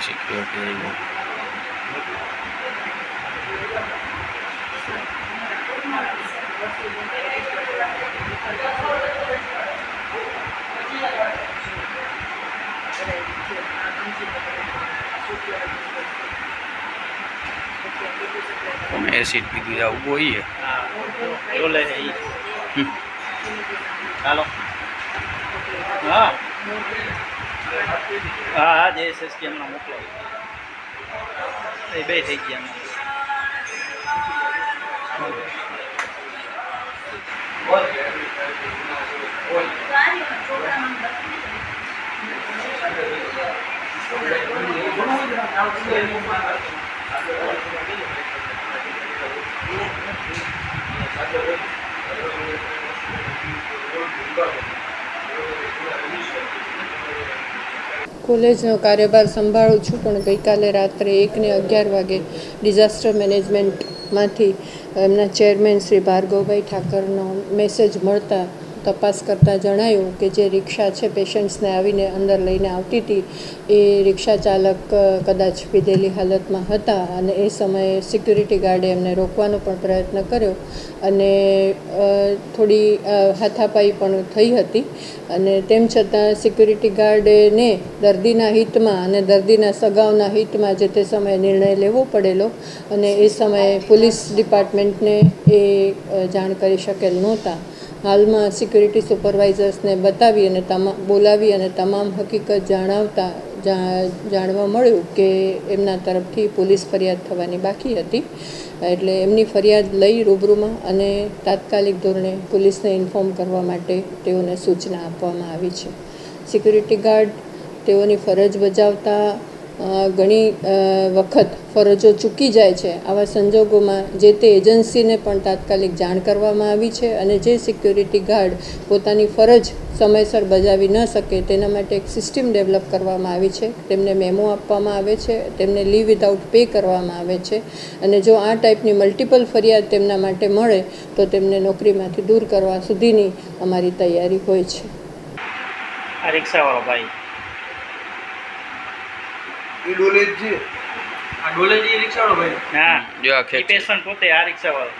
Security તમે acid પીધું જાવ ઊભો હોઈએ બોલે હાલો હા હા હા જયસ કે હમણાં મોકલાવી એ બે થઈ ગયા કોલેજનો કાર્યભાર સંભાળું છું, પણ ગઈકાલે રાત્રે 1 ને 11 વાગે ડિઝાસ્ટર મેનેજમેન્ટમાંથી એમના ચેરમેન શ્રી ભાર્ગવભાઈ ઠાકરનો મેસેજ મળતા તપાસ કરતાં જણાયું કે જે રિક્ષા છે પેશન્ટ્સને આવીને અંદર લઈને આવતી હતી એ રિક્ષા ચાલક કદાચ પીધેલી હાલતમાં હતા અને એ સમયે સિક્યુરિટી ગાર્ડે એમને રોકવાનો પણ પ્રયત્ન કર્યો અને થોડી હાથાપાઈ પણ થઈ હતી અને તેમ છતાં સિક્યુરિટી ગાર્ડને દર્દીના હિતમાં અને દર્દીના સગાઓના હિતમાં જે તે સમયે નિર્ણય લેવો પડેલો અને એ સમયે પોલીસ ડિપાર્ટમેન્ટને એ જાણ કરી શકેલ નહોતા. હાલમાં સિક્યુરિટી સુપરવાઇઝર્સને બતાવી અને બોલાવી અને તમામ હકીકત જાણવા મળ્યું કે એમના તરફથી પોલીસ ફરિયાદ થવાની બાકી હતી, એટલે એમની ફરિયાદ લઈ રૂબરૂમાં અને તાત્કાલિક ધોરણે પોલીસને ઇન્ફોર્મ કરવા માટે તેઓને સૂચના આપવામાં આવી છે. સિક્યુરિટી ગાર્ડ તેઓની ફરજ બજાવતા ઘણી વખત ફરજો ચૂકી જાય છે. આવા સંજોગોમાં જે તે એજન્સીને પણ તાત્કાલિક જાણ કરવામાં આવી છે અને જે સિક્યુરિટી ગાર્ડ પોતાની ફરજ સમયસર બજાવી ન શકે તેના માટે એક સિસ્ટમ ડેવલપ કરવામાં આવી છે. તેમને મેમો આપવામાં આવે છે, તેમને લીવ વિધાઉટ પે કરવામાં આવે છે અને જો આ ટાઈપની મલ્ટિપલ ફરિયાદ તેમના માટે મળે તો તેમને નોકરીમાંથી દૂર કરવા સુધીની અમારી તૈયારી હોય છે. આ રિક્ષાવાળો ભાઈ ડોલેજી આ ડોલેજી રિક્ષાવાળો ભાઈ હા જો આ એ પેશન્ટ પોતે આ રિક્ષાવાળો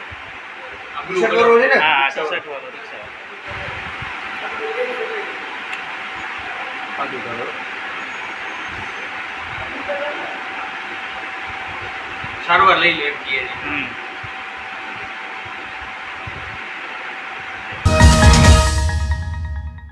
ટી-શર્ટ વાળો છે ને હા ટી-શર્ટ વાળો રિક્ષાવાળો આગળ કરો સારવાર લઈ લે એમ કહે છે.